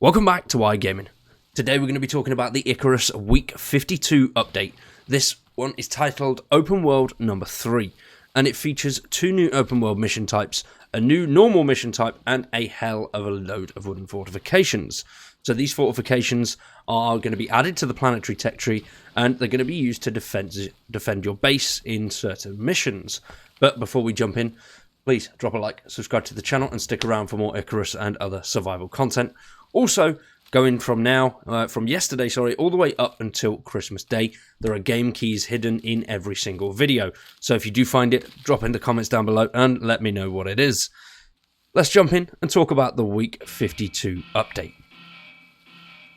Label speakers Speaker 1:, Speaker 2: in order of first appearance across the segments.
Speaker 1: Welcome back to iGaming. Today we're going to be talking about the Icarus Week 52 update. This one is titled Open World Number 3, and it features 2 new open world mission types, a new normal mission type, and a hell of a load of wooden fortifications. So these fortifications are going to be added to the planetary tech tree, and they're going to be used to defend your base in certain missions. But before we jump in, please drop a like, subscribe to the channel, and stick around for more Icarus and other survival content. Also, going from yesterday, all the way up until Christmas Day, there are game keys hidden in every single video. So if you do find it, drop in the comments down below and let me know what it is. Let's jump in and talk about the Week 52 update.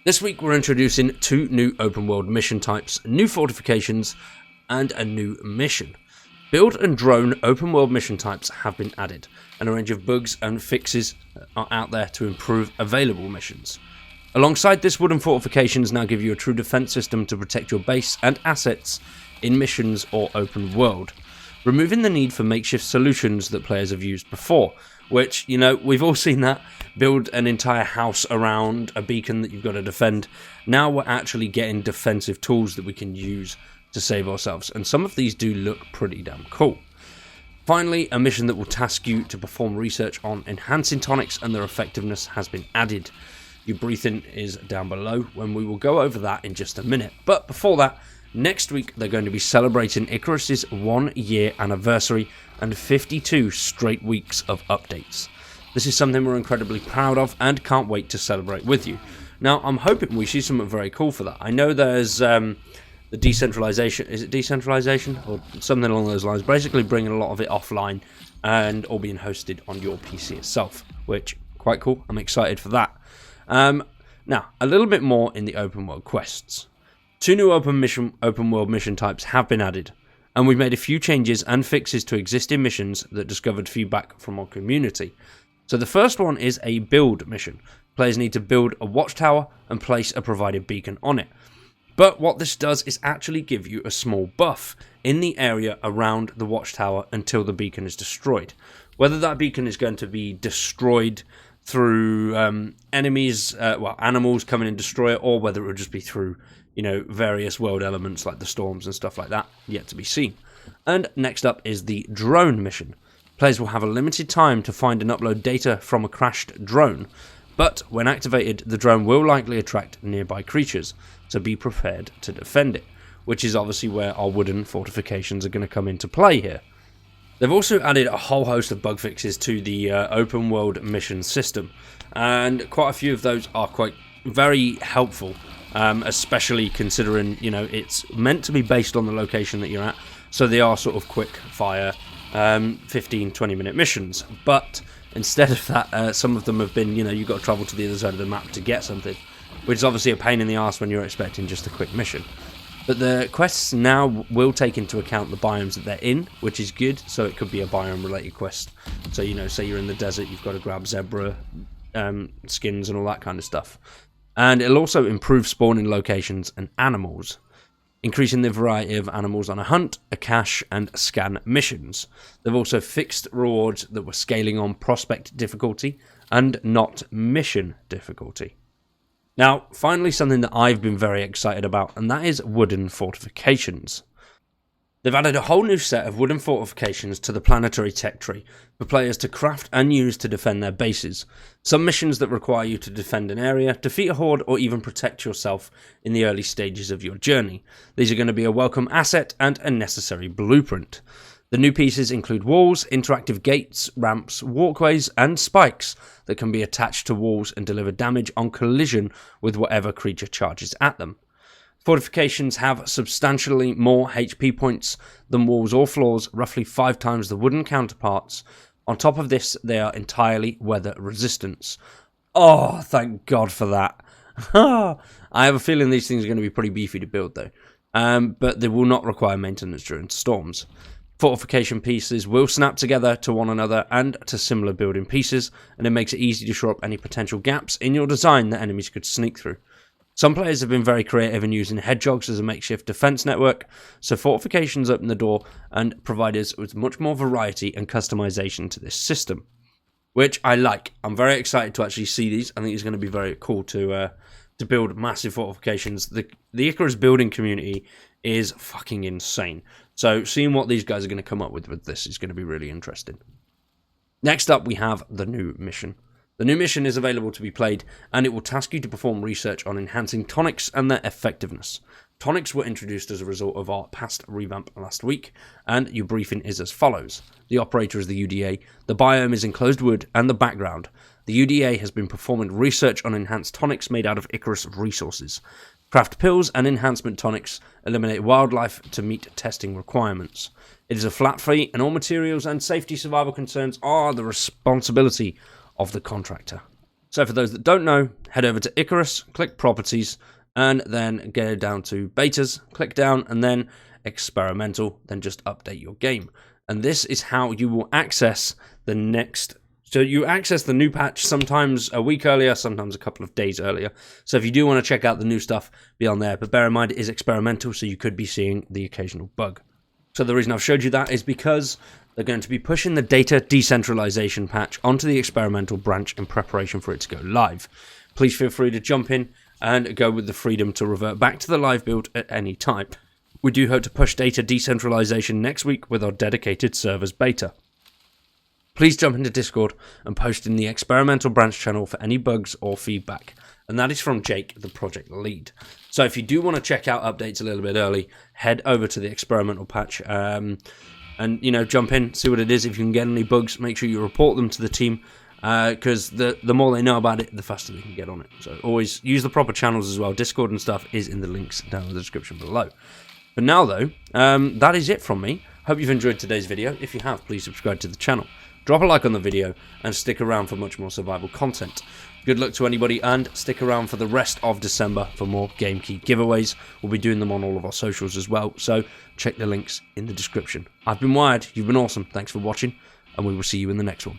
Speaker 1: This week we're introducing 2 new open world mission types, new fortifications, and a new mission. Build and drone open world mission types have been added, and a range of bugs and fixes are out there to improve available missions. Alongside this, wooden fortifications now give you a true defense system to protect your base and assets in missions or open world, removing the need for makeshift solutions that players have used before, which, you know, we've all seen that. Build an entire house around a beacon that you've got to defend. Now we're actually getting defensive tools that we can use to save ourselves, and some of these do look pretty damn cool. Finally, a mission that will task you to perform research on enhancing tonics and their effectiveness has been added. Your briefing is down below when we will go over that in just a minute. But before that, next week they're going to be celebrating Icarus's 1-year anniversary and 52 straight weeks of updates. This is something we're incredibly proud of and can't wait to celebrate with you. Now, I'm hoping we see something very cool for that. I know there's the decentralization, is it decentralization or something along those lines, basically bringing a lot of it offline and all being hosted on your PC itself, which quite cool. I'm excited for that. Now, a little bit more in the open world quests. 2 new open world mission types have been added, and we've made a few changes and fixes to existing missions that discovered feedback from our community. So the first one is a build mission. Players need to build a watchtower and place a provided beacon on it. But what this does is actually give you a small buff in the area around the watchtower until the beacon is destroyed. Whether that beacon is going to be destroyed through enemies, animals coming and destroy it, or whether it will just be through, various world elements like the storms and stuff like that, yet to be seen. And next up is the drone mission. Players will have a limited time to find and upload data from a crashed drone, but when activated, the drone will likely attract nearby creatures, so be prepared to defend it, which is obviously where our wooden fortifications are going to come into play here. They've also added a whole host of bug fixes to the open world mission system, and quite a few of those are very helpful, especially considering, it's meant to be based on the location that you're at, so they are sort of quick fire 15-20 minute missions, but instead of that, some of them have been, you've got to travel to the other side of the map to get something, which is obviously a pain in the arse when you're expecting just a quick mission. But the quests now will take into account the biomes that they're in, which is good, so it could be a biome-related quest. So, say you're in the desert, you've got to grab zebra skins and all that kind of stuff. And it'll also improve spawning locations and animals, increasing the variety of animals on a hunt, a cache, and scan missions. They've also fixed rewards that were scaling on prospect difficulty and not mission difficulty. Now, finally, something that I've been very excited about, and that is wooden fortifications. They've added a whole new set of wooden fortifications to the planetary tech tree for players to craft and use to defend their bases. Some missions that require you to defend an area, defeat a horde, or even protect yourself in the early stages of your journey. These are going to be a welcome asset and a necessary blueprint. The new pieces include walls, interactive gates, ramps, walkways, and spikes that can be attached to walls and deliver damage on collision with whatever creature charges at them. Fortifications have substantially more HP points than walls or floors, roughly 5 times the wooden counterparts. On top of this, they are entirely weather resistant. Oh, thank God for that. I have a feeling these things are going to be pretty beefy to build though, but they will not require maintenance during storms. Fortification pieces will snap together to one another and to similar building pieces, and it makes it easy to shore up any potential gaps in your design that enemies could sneak through. Some players have been very creative in using hedgehogs as a makeshift defense network, so fortifications open the door and provide us with much more variety and customization to this system. which I like. I'm very excited to actually see these. I think it's going to be very cool to build massive fortifications. The Icarus building community is fucking insane. So seeing what these guys are going to come up with this is going to be really interesting. Next up, we have the new mission. The new mission is available to be played, and it will task you to perform research on enhancing tonics and their effectiveness. Tonics were introduced as a result of our past revamp last week, and your briefing is as follows. The operator is the UDA, the biome is enclosed wood, and the background. The UDA has been performing research on enhanced tonics made out of Icarus resources. Craft pills and enhancement tonics, eliminate wildlife to meet testing requirements. It is a flat fee, and all materials and safety survival concerns are the responsibility of the contractor. So for those that don't know, head over to Icarus, click properties, and then go down to betas, click down, and then experimental, then just update your game. And this is how you will access the next. So you access the new patch sometimes a week earlier, sometimes a couple of days earlier. So if you do want to check out the new stuff, be on there. But bear in mind, it is experimental, so you could be seeing the occasional bug. So the reason I've showed you that is because they're going to be pushing the data decentralization patch onto the experimental branch in preparation for it to go live. Please feel free to jump in and go with the freedom to revert back to the live build at any time. We do hope to push data decentralization next week with our dedicated servers beta. Please jump into Discord and post in the experimental branch channel for any bugs or feedback. And that is from Jake, the project lead. So if you do want to check out updates a little bit early, head over to the experimental patch and, you know, jump in, see what it is. If you can get any bugs, make sure you report them to the team, because the more they know about it, the faster they can get on it. So always use the proper channels as well. Discord and stuff is in the links down in the description below. But now, though, that is it from me. Hope you've enjoyed today's video. If you have, please subscribe to the channel. Drop a like on the video and stick around for much more survival content. Good luck to anybody, and stick around for the rest of December for more Game Key giveaways. We'll be doing them on all of our socials as well, so check the links in the description. I've been Wired, you've been awesome, thanks for watching, and we will see you in the next one.